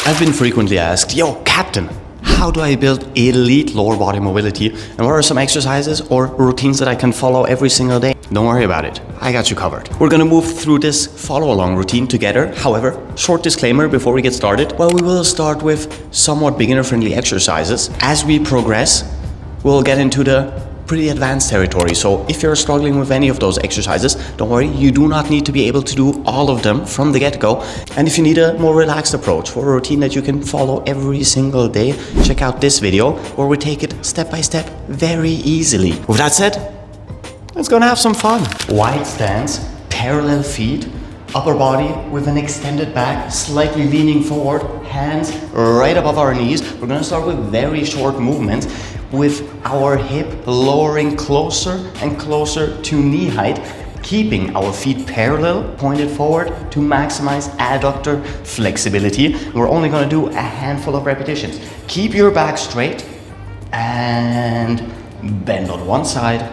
I've been frequently asked, yo, Captain, how do I build elite lower body mobility? And what are some exercises or routines that I can follow every single day? Don't worry about it, I got you covered. We're gonna move through this follow-along routine together. However, short disclaimer before we get started. Well, we will start with somewhat beginner-friendly exercises. As we progress, we'll get into the pretty advanced territory. So if you're struggling with any of those exercises, don't worry, you do not need to be able to do all of them from the get-go. And if you need a more relaxed approach for a routine that you can follow every single day, check out this video where we take it step by step very easily. With that said, let's go and have some fun. Wide stance, parallel feet, upper body with an extended back, slightly leaning forward, hands right above our knees. We're gonna start with very short movements with our hip lowering closer and closer to knee height, keeping our feet parallel, pointed forward to maximize adductor flexibility. We're only gonna do a handful of repetitions. Keep your back straight and bend on one side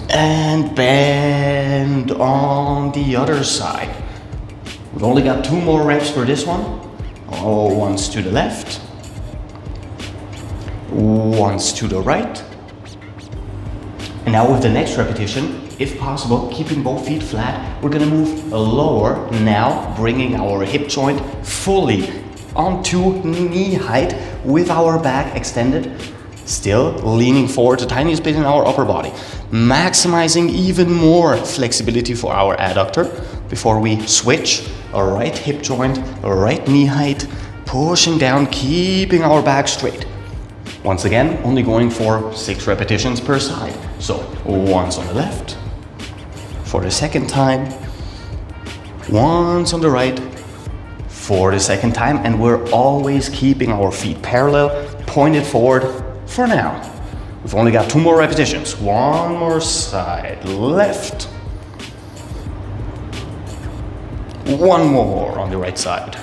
and bend on the other side. We've only got 2 more reps for this one. Once to the left, once to the right. And now with the next repetition, if possible, keeping both feet flat, we're gonna move lower, now bringing our hip joint fully onto knee height with our back extended, still leaning forward the tiniest bit in our upper body, maximizing even more flexibility for our adductor before we switch. A right hip joint, a right knee height, pushing down, keeping our back straight. Once again, only going for 6 repetitions per side. So once on the left, for the second time, once on the right, for the second time, and we're always keeping our feet parallel, pointed forward for now. We've only got 2 more repetitions. One more side, left. One more on the right side.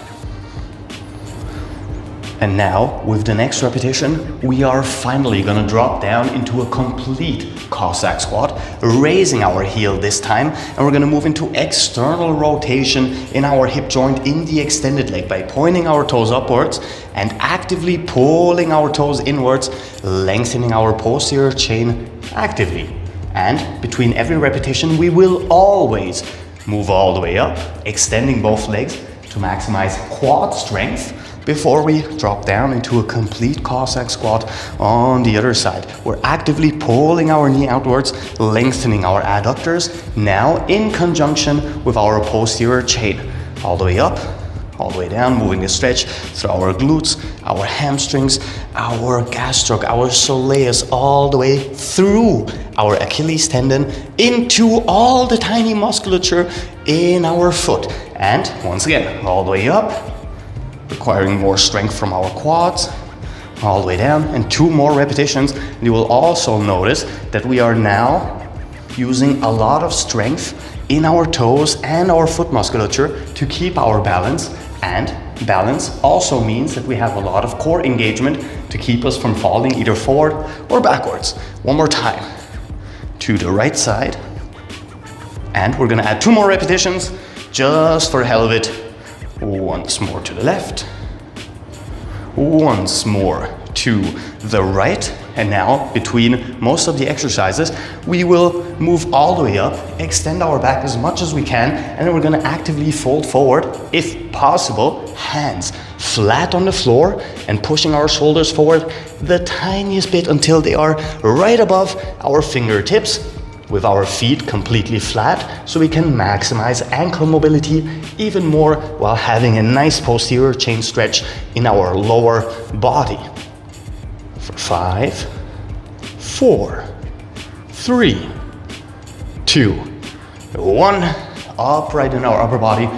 And now, with the next repetition, we are finally gonna drop down into a complete Cossack squat, raising our heel this time, and we're gonna move into external rotation in our hip joint in the extended leg by pointing our toes upwards and actively pulling our toes inwards, lengthening our posterior chain actively. And between every repetition, we will always move all the way up, extending both legs to maximize quad strength before we drop down into a complete Cossack squat on the other side. We're actively pulling our knee outwards, lengthening our adductors, now in conjunction with our posterior chain. All the way up, all the way down, moving the stretch through our glutes, our hamstrings, our gastroc, our soleus, all the way through our Achilles tendon into all the tiny musculature in our foot. And once again, all the way up, requiring more strength from our quads, all the way down, and 2 more repetitions. And you will also notice that we are now using a lot of strength in our toes and our foot musculature to keep our balance. And balance also means that we have a lot of core engagement to keep us from falling either forward or backwards. One more time, to the right side. And we're gonna add 2 more repetitions just for the hell of it. Once more to the left, once more to the right, and now between most of the exercises we will move all the way up, extend our back as much as we can, and then we're going to actively fold forward, if possible, hands flat on the floor and pushing our shoulders forward the tiniest bit until they are right above our fingertips, with our feet completely flat, so we can maximize ankle mobility even more while having a nice posterior chain stretch in our lower body. For 5, 4, 3, 2, 1. Upright in our upper body.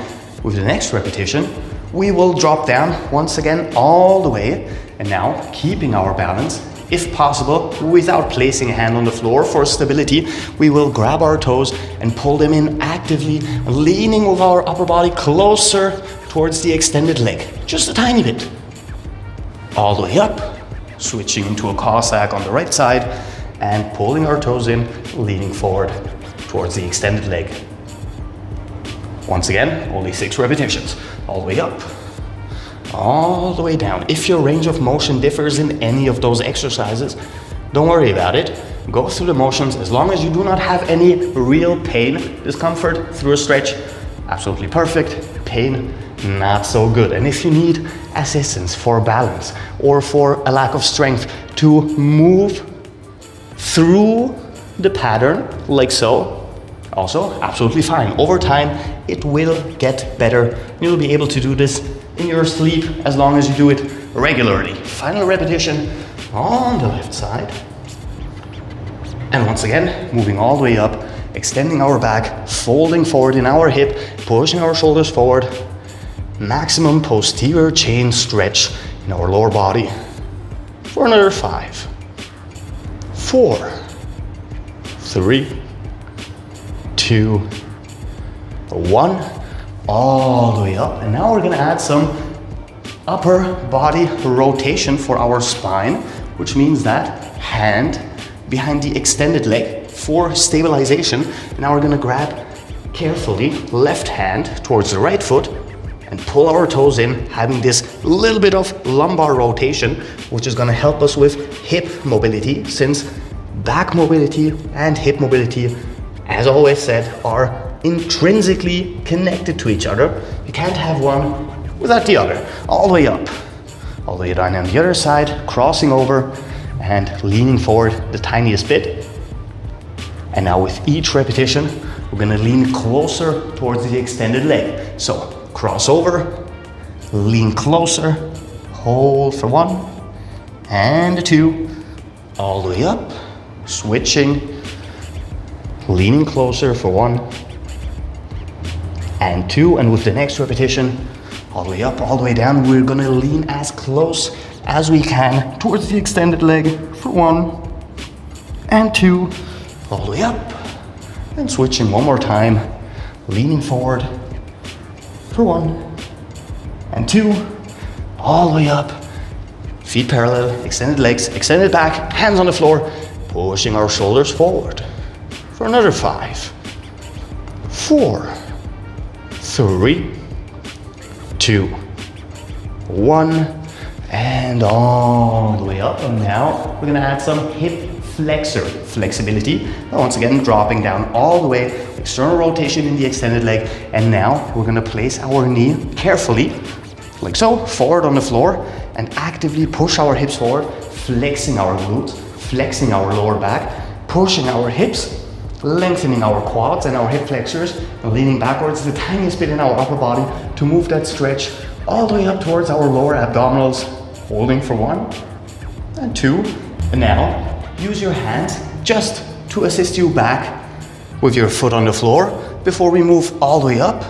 With the next repetition, we will drop down once again all the way, and now keeping our balance. If possible, without placing a hand on the floor for stability, we will grab our toes and pull them in actively, leaning with our upper body closer towards the extended leg, just a tiny bit. All the way up, switching into a Cossack on the right side, and pulling our toes in, leaning forward towards the extended leg. Once again, only 6 repetitions. All the way up, all the way down. If your range of motion differs in any of those exercises, don't worry about it. Go through the motions as long as you do not have any real pain, discomfort through a stretch. Absolutely perfect. Pain, not so good. And if you need assistance for balance or for a lack of strength to move through the pattern like so, also absolutely fine. Over time, it will get better. You'll be able to do this in your sleep as long as you do it regularly. Final repetition on the left side. And once again, moving all the way up, extending our back, folding forward in our hip, pushing our shoulders forward. Maximum posterior chain stretch in our lower body. For another 5, 4, 3, 2, 1. All the way up. And now we're gonna add some upper body rotation for our spine, which means that hand behind the extended leg for stabilization. And now we're gonna grab carefully left hand towards the right foot and pull our toes in, having this little bit of lumbar rotation, which is gonna help us with hip mobility, since back mobility and hip mobility, as always said, are intrinsically connected to each other. You can't have one without the other. All the way up, all the way down on the other side, crossing over and leaning forward the tiniest bit. And now with each repetition, we're gonna lean closer towards the extended leg. So cross over, lean closer, hold for 1 and 2, all the way up, switching, leaning closer for 1 and 2, and with the next repetition, all the way up, all the way down, we're gonna lean as close as we can towards the extended leg for 1 and 2, all the way up, and switching one more time, leaning forward for 1 and 2, all the way up, feet parallel, extended legs, extended back, hands on the floor, pushing our shoulders forward for another 5, 4, 3, 2, 1, and all the way up. And now we're gonna add some hip flexor flexibility. And once again, dropping down all the way, external rotation in the extended leg. And now we're gonna place our knee carefully, like so, forward on the floor, and actively push our hips forward, flexing our glutes, flexing our lower back, pushing our hips, lengthening our quads and our hip flexors, and leaning backwards the tiniest bit in our upper body to move that stretch all the way up towards our lower abdominals, holding for 1 and 2. And now use your hands just to assist you back with your foot on the floor before we move all the way up,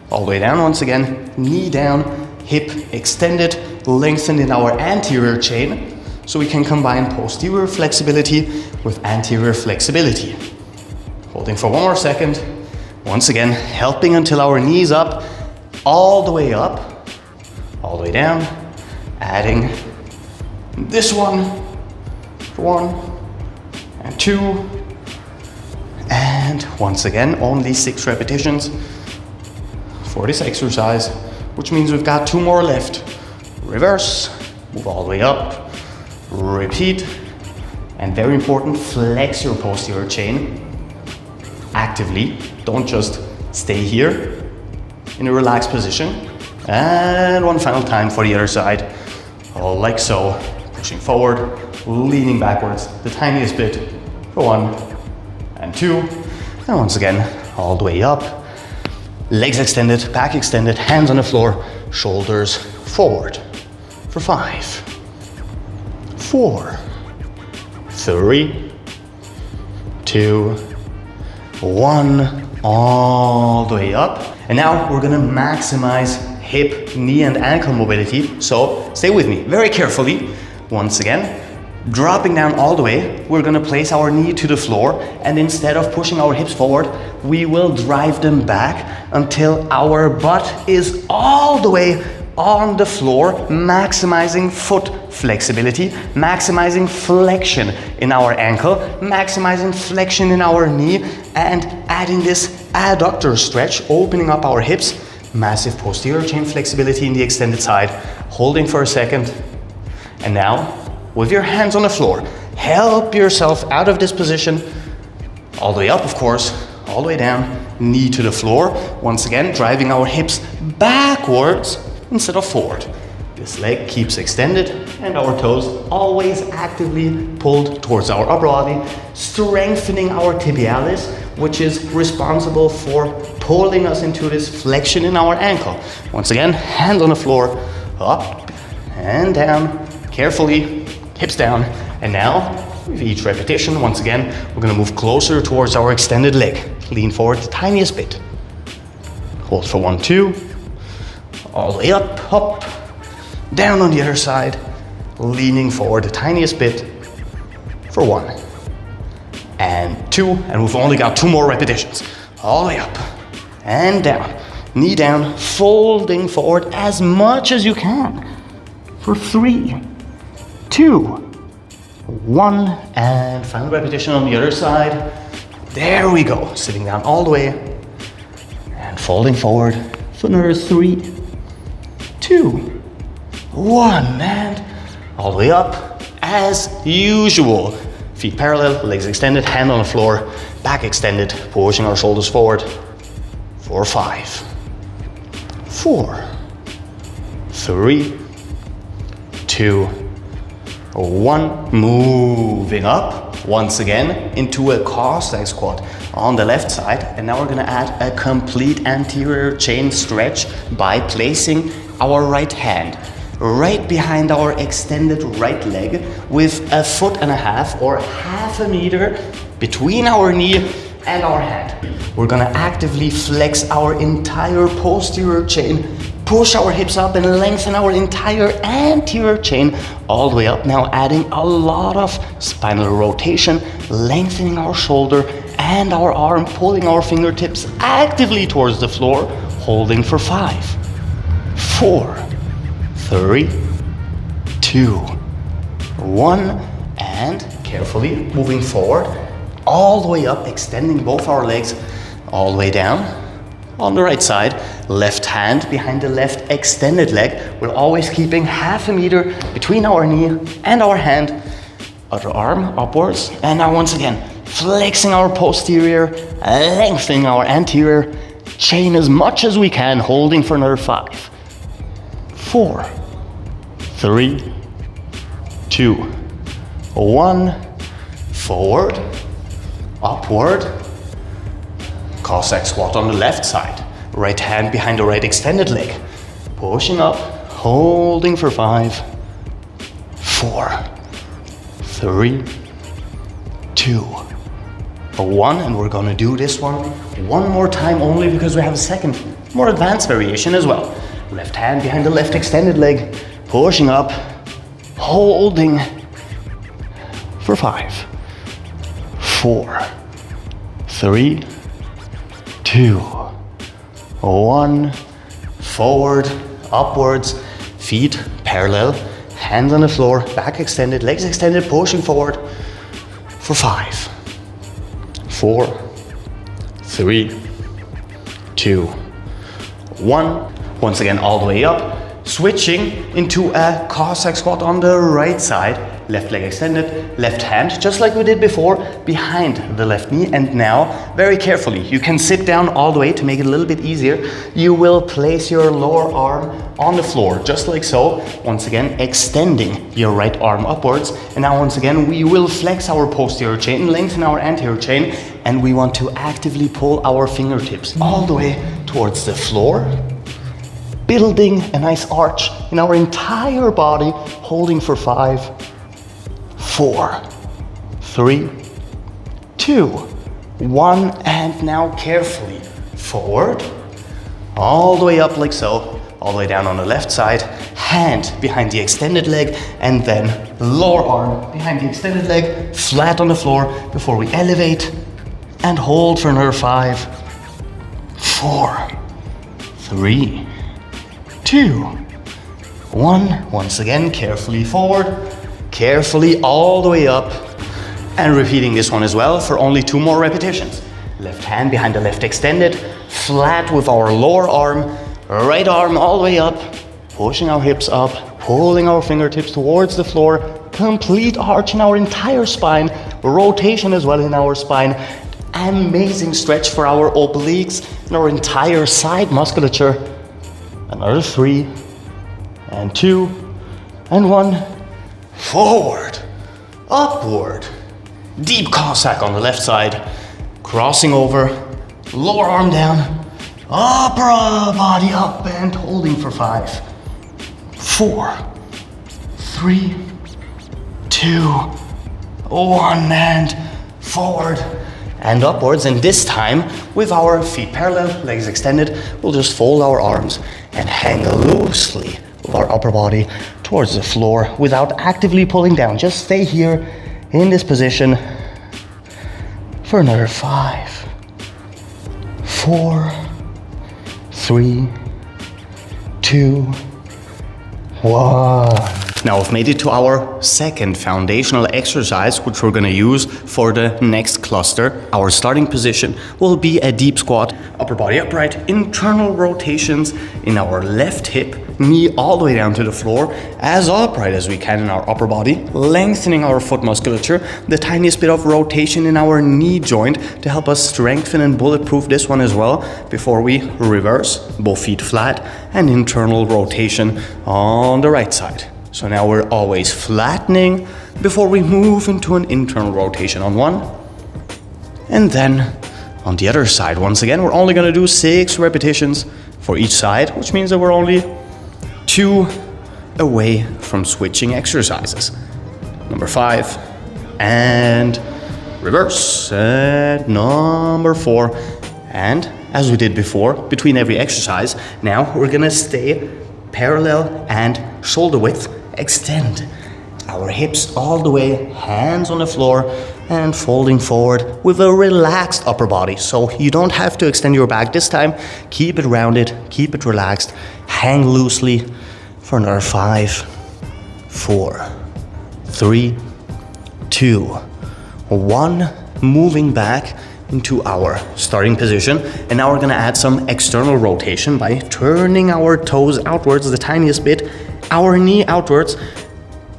all the way down. Once again, knee down, hip extended, lengthened in our anterior chain, so we can combine posterior flexibility with anterior flexibility. Holding for 1 more second. Once again, helping until our knees up, all the way up, all the way down. Adding this one for 1 and 2. And once again, only 6 repetitions for this exercise, which means we've got 2 more left. Reverse, move all the way up, repeat, and very important, flex your posterior chain actively. Don't just stay here in a relaxed position. And one final time for the other side, all like so, pushing forward, leaning backwards the tiniest bit for 1 and 2. And once again, all the way up, legs extended, back extended, hands on the floor, shoulders forward for 5, 4, 3, 2, 1, all the way up. And now we're gonna maximize hip, knee, and ankle mobility. So stay with me very carefully. Once again, dropping down all the way, we're gonna place our knee to the floor, and instead of pushing our hips forward, we will drive them back until our butt is all the way on the floor, maximizing foot flexibility, maximizing flexion in our ankle, maximizing flexion in our knee, and adding this adductor stretch, opening up our hips, Massive posterior chain flexibility in the extended side, holding for a second. And now, with your hands on the floor, help yourself out of this position. All the way up, of course, all the way down, knee to the floor. Once again, driving our hips backwards instead of forward. This leg keeps extended and our toes always actively pulled towards our upper body, strengthening our tibialis, which is responsible for pulling us into this flexion in our ankle. Once again, hands on the floor, up and down, carefully, hips down. And now, with each repetition, once again, we're gonna move closer towards our extended leg. Lean forward the tiniest bit. Hold for 1, 2, all the way up, up, down on the other side, leaning forward the tiniest bit for 1 and 2, and we've only got 2 more repetitions. All the way up and down, knee down, folding forward as much as you can for 3, 2, 1, and final repetition on the other side. There we go, sitting down all the way and folding forward for another 3, 2, 1, and all the way up as usual. Feet parallel, legs extended, hand on the floor, back extended, pushing our shoulders forward for 5, 4, 3, 2, 1. Moving up once again into a Cossack squat on the left side. And now we're gonna add a complete anterior chain stretch by placing our right hand right behind our extended right leg with 1.5 feet or half a meter between our knee and our hand. We're gonna actively flex our entire posterior chain, push our hips up and lengthen our entire anterior chain all the way up. Now adding a lot of spinal rotation, lengthening our shoulder and our arm, pulling our fingertips actively towards the floor, holding for 5, 4, 3, 2, 1, and carefully moving forward, all the way up, extending both our legs, all the way down. On the right side, left hand behind the left extended leg. We're always keeping half a meter between our knee and our hand. Other arm upwards, and now once again, flexing our posterior, lengthening our anterior, chain as much as we can, holding for another 5, 4, 3, 2, 1, forward, upward, Cossack squat on the left side, right hand behind the right extended leg, pushing up, holding for 5, 4, 3, 2, 1, and we're gonna do this one more time only because we have a second, more advanced variation as well. Left hand behind the left extended leg, pushing up, holding for 5, 4, 3, 2, 1, forward, upwards, feet parallel, hands on the floor, back extended, legs extended, pushing forward for 5, 4, 3, 2, 1. Once again, all the way up, switching into a Cossack squat on the right side. Left leg extended, left hand, just like we did before, behind the left knee. And now, very carefully, you can sit down all the way to make it a little bit easier. You will place your lower arm on the floor, just like so. Once again, extending your right arm upwards. And now, once again, we will flex our posterior chain, lengthen our anterior chain, and we want to actively pull our fingertips all the way towards the floor, building a nice arch in our entire body, holding for 5, 4, 3, 2, 1, and now carefully forward, all the way up like so, all the way down on the left side, hand behind the extended leg, and then lower arm behind the extended leg, flat on the floor before we elevate and hold for another 5, 4, 3, 2, 1. Once again, carefully forward, carefully all the way up, and repeating this one as well for only 2 more repetitions. Left hand behind the left extended, flat with our lower arm, Right arm all the way up, pushing our hips up, pulling our fingertips towards the floor, complete arch in our entire spine, rotation as well in our spine, amazing stretch for our obliques and our entire side musculature. Another 3, and 2, and 1. Forward, upward, deep Cossack on the left side, crossing over, lower arm down, upper body up and holding for 5, 4, 3, 2, 1, and forward and upwards. And this time, with our feet parallel, legs extended, we'll just fold our arms and hang loosely with our upper body towards the floor without actively pulling down. Just stay here in this position for another 5, 4, 3, 2, 1. Now we've made it to our second foundational exercise, which we're gonna use for the next cluster. Our starting position will be a deep squat, upper body upright, internal rotations in our left hip, knee all the way down to the floor, as upright as we can in our upper body, lengthening our foot musculature, the tiniest bit of rotation in our knee joint to help us strengthen and bulletproof this one as well, before we reverse, both feet flat, and internal rotation on the right side. So now we're always flattening before we move into an internal rotation on one. And then on the other side, once again, we're only gonna do 6 repetitions for each side, which means that we're only 2 away from switching exercises. Number 5, and reverse, and number 4. And as we did before, between every exercise, now we're gonna stay parallel and shoulder width. Extend our hips all the way, hands on the floor, and folding forward with a relaxed upper body. So you don't have to extend your back this time. Keep it rounded, keep it relaxed, hang loosely for another 5, 4, 3, 2, 1. Moving back into our starting position. And now we're gonna add some external rotation by turning our toes outwards the tiniest bit, our knee outwards,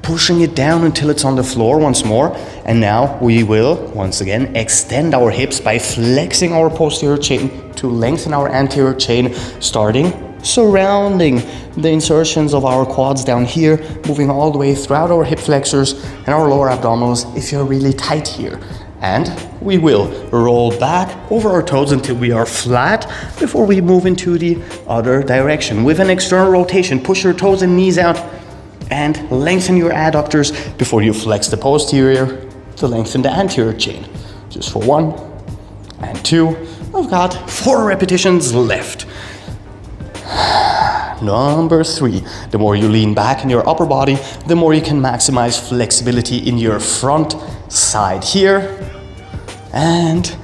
pushing it down until it's on the floor once more. And now we will, once again, extend our hips by flexing our posterior chain to lengthen our anterior chain, starting surrounding the insertions of our quads down here, moving all the way throughout our hip flexors and our lower abdominals if you're really tight here. And we will roll back over our toes until we are flat before we move into the other direction. With an external rotation, push your toes and knees out and lengthen your adductors before you flex the posterior to lengthen the anterior chain. Just for 1 and 2. I've got 4 repetitions left. Number 3, the more you lean back in your upper body, the more you can maximize flexibility in your front side here. And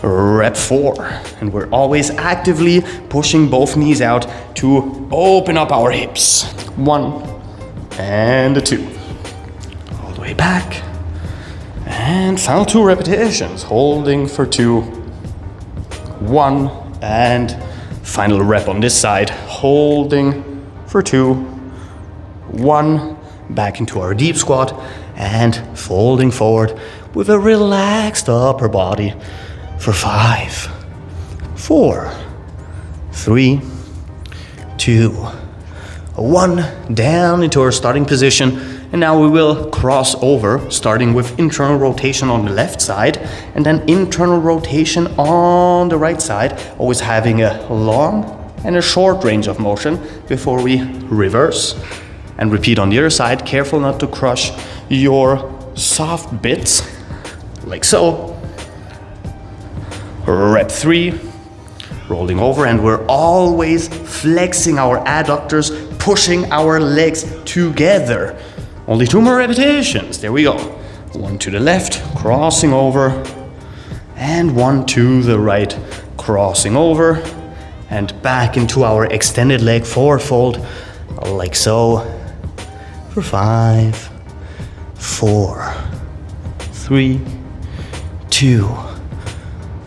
rep 4. And we're always actively pushing both knees out to open up our hips. 1 and 2. All the way back. And final 2 repetitions, holding for 2, 1, and final rep on this side, holding for 2, 1, back into our deep squat, and folding forward with a relaxed upper body for 5, 4, 3, 2, 1, down into our starting position. And now we will cross over, starting with internal rotation on the left side and then internal rotation on the right side, always having a long and a short range of motion before we reverse and repeat on the other side. Careful not to crush your soft bits, like so. Rep 3, rolling over, and we're always flexing our adductors, pushing our legs together. Only 2 more repetitions. There we go. 1 to the left, crossing over, and 1 to the right, crossing over, and back into our extended leg fourfold, like so, for 5, 4, 3, 2,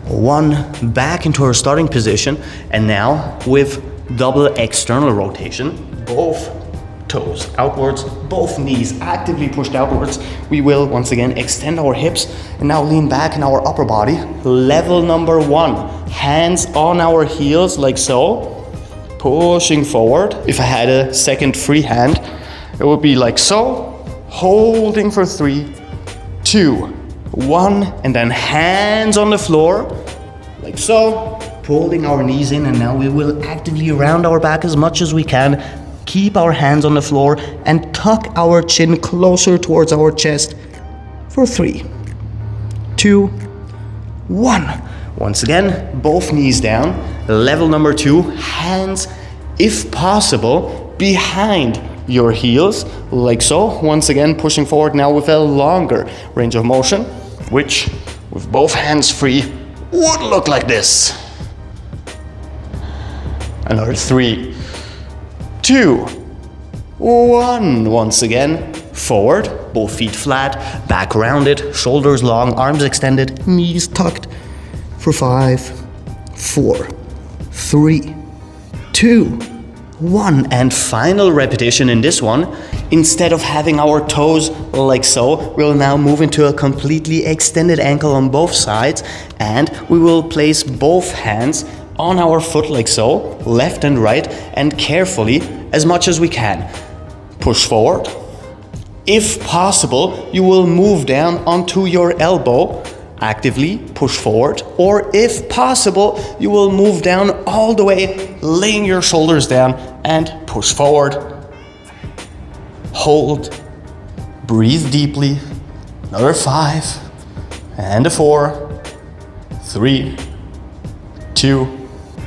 1, back into our starting position, and now with double external rotation, both toes outwards, both knees actively pushed outwards. We will once again extend our hips and now lean back in our upper body. Level number 1, hands on our heels like so, pushing forward. If I had a second free hand, it would be like so, holding for 3, 2, 1, and then hands on the floor, like so, pulling our knees in, and now we will actively round our back as much as we can, keep our hands on the floor, and tuck our chin closer towards our chest for 3, 2, 1. Once again, both knees down. Level number 2, hands, if possible, behind your heels, like so. Once again, pushing forward now with a longer range of motion, which, with both hands free, would look like this. Another 3, 2, 1. Once again, forward, both feet flat, back rounded, shoulders long, arms extended, knees tucked for 5, 4, 3, 2, 1. And final repetition in this one. Instead of having our toes like so, we'll now move into a completely extended ankle on both sides, and we will place both hands on our foot like so, left and right, and carefully, as much as we can, push forward. If possible, you will move down onto your elbow, actively push forward, or if possible, you will move down all the way, laying your shoulders down and push forward. Hold, breathe deeply. Another 5, and a 4, 3, 2,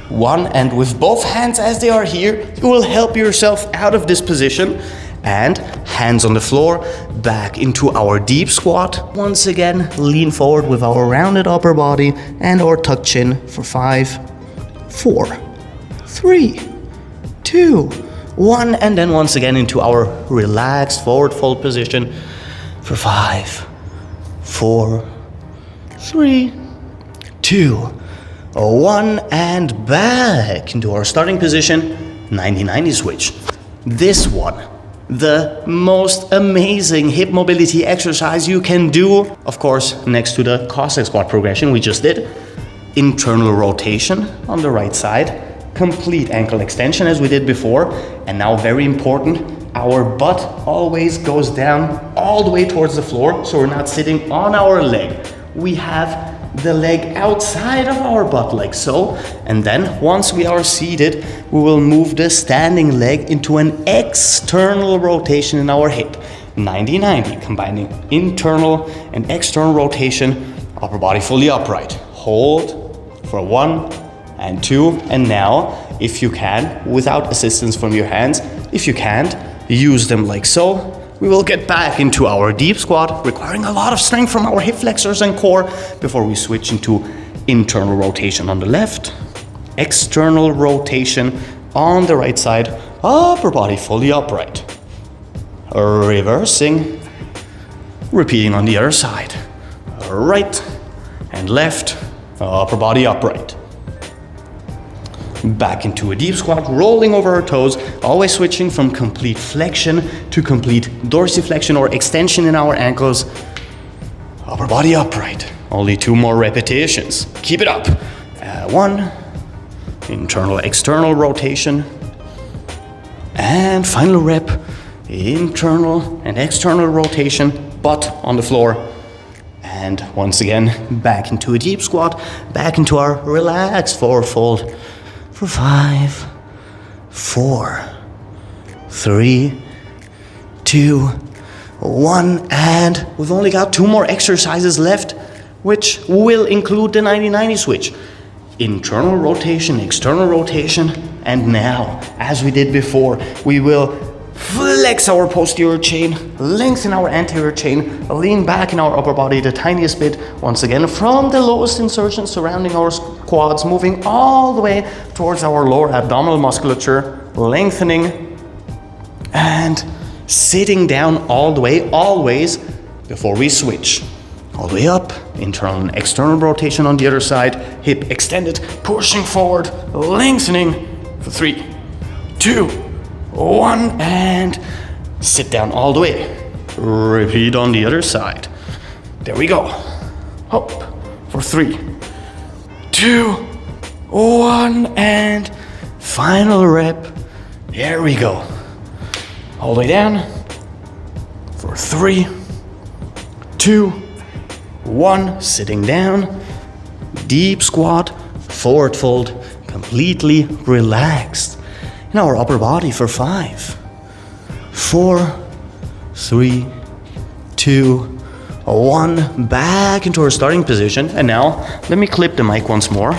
1. And with both hands as they are here, you will help yourself out of this position, and hands on the floor, back into our deep squat. Once again, lean forward with our rounded upper body and our tucked chin for 5, 4, 3, 2, 1, and then once again into our relaxed forward fold position for 5, 4, 3, 2, 1, and back into our starting position, 90-90 switch. This one, the most amazing hip mobility exercise you can do, of course, next to the Cossack squat progression we just did. Internal rotation on the right side, complete ankle extension as we did before, and now very important, our butt always goes down all the way towards the floor, so we're not sitting on our leg. We have the leg outside of our butt like so, and then once we are seated, we will move the standing leg into an external rotation in our hip. 90-90, combining internal and external rotation, upper body fully upright. Hold for 1 and 2, and now, if you can, without assistance from your hands, if you can't, use them like so. We will get back into our deep squat, requiring a lot of strength from our hip flexors and core before we switch into internal rotation on the left, external rotation on the right side, upper body fully upright. Reversing, repeating on the other side, right and left, upper body upright. Back into a deep squat, rolling over our toes, always switching from complete flexion to complete dorsiflexion or extension in our ankles. Upper body upright. Only 2 more repetitions. Keep it up. 1, internal, external rotation. And final rep, internal and external rotation, butt on the floor. And once again, back into a deep squat, back into our relaxed forward fold. For 5, 4, 3, 2, 1, and we've only got 2 more exercises left, which will include the 90-90 switch. Internal rotation, external rotation, and now, as we did before, we will flex our posterior chain, lengthen our anterior chain, lean back in our upper body the tiniest bit, once again from the lowest insertion surrounding our quads, moving all the way towards our lower abdominal musculature, lengthening and sitting down all the way, always before we switch. all the way up, internal and external rotation on the other side, hip extended, pushing forward, lengthening for 3, 2, 1, and sit down all the way. Repeat on the other side. There we go. Up for 3, 2, 1, and final rep. There we go. All the way down for 3, 2, 1, sitting down, deep squat, forward fold, completely relaxed in our upper body for 5, 4, 3, 2, 1, back into our starting position. And now let me clip the mic once more,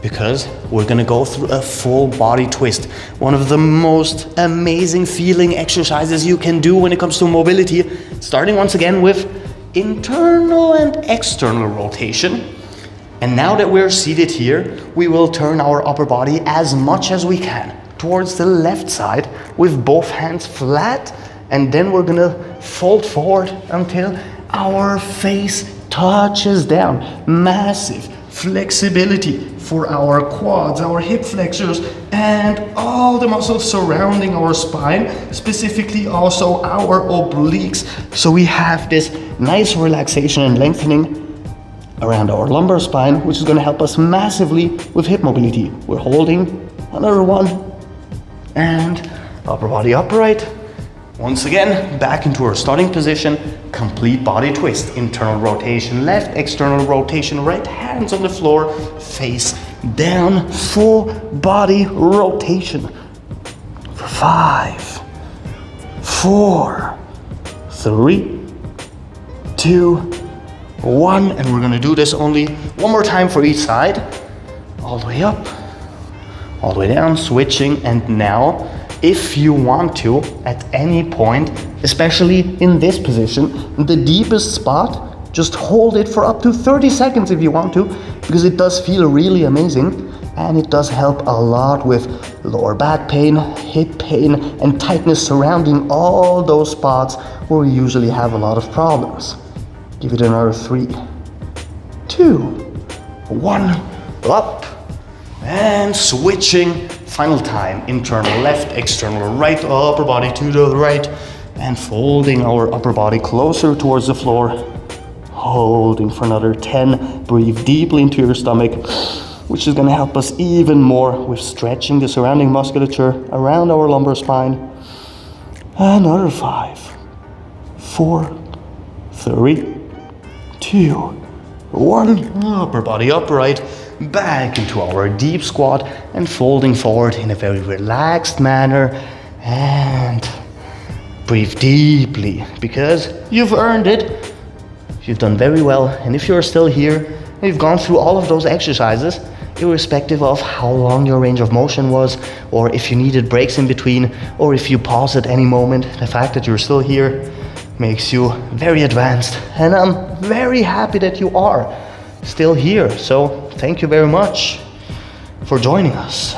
because we're gonna go through a full body twist. One of the most amazing feeling exercises you can do when it comes to mobility, starting once again with internal and external rotation. And now that we're seated here, we will turn our upper body as much as we can towards the left side with both hands flat, and then we're gonna fold forward until our face touches down. Massive flexibility for our quads, our hip flexors, and all the muscles surrounding our spine, specifically also our obliques. So we have this nice relaxation and lengthening around our lumbar spine, which is going to help us massively with hip mobility. We're holding another one, and upper body upright. Once again, back into our starting position, complete body twist. Internal rotation left, external rotation right, hands on the floor, face down, full body rotation. For 5, 4, 3, 2, 1, and we're gonna do this only one more time for each side. All the way up, all the way down, switching, and now, if you want to, at any point, especially in this position, the deepest spot, just hold it for up to 30 seconds if you want to, because it does feel really amazing, and it does help a lot with lower back pain, hip pain, and tightness surrounding all those spots where we usually have a lot of problems. Give it another 3, 2, 1, up, and switching. Final time, internal left, external right, upper body to the right, and folding our upper body closer towards the floor. Holding for another 10. Breathe deeply into your stomach, which is going to help us even more with stretching the surrounding musculature around our lumbar spine. Another 5, 4, 3, 2, 1. Upper body upright. Back into our deep squat and folding forward in a very relaxed manner, and breathe deeply because you've earned it. You've done very well, and if you're still here and you've gone through all of those exercises, irrespective of how long your range of motion was, or if you needed breaks in between, or if you pause at any moment, the fact that you're still here makes you very advanced, and I'm very happy that you are still here. So thank you very much for joining us.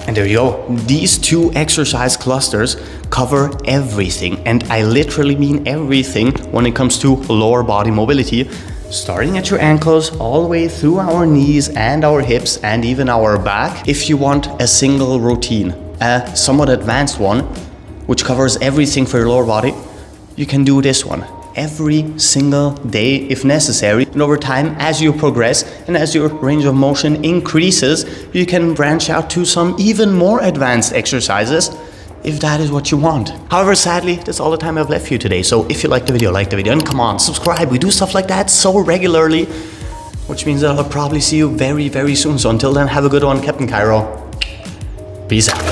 And there you go. These 2 exercise clusters cover everything, and I literally mean everything when it comes to lower body mobility, starting at your ankles all the way through our knees and our hips and even our back. If you want a single routine, a somewhat advanced one, which covers everything for your lower body, you can do this one every single day if necessary. And over time, as you progress and as your range of motion increases, you can branch out to some even more advanced exercises if that is what you want. However, sadly, that's all the time I've left for you today. So if you liked the video, and come on, subscribe. We do stuff like that so regularly, which means that I'll probably see you very, very soon. So until then, have a good one. Captain Cairo. Peace out.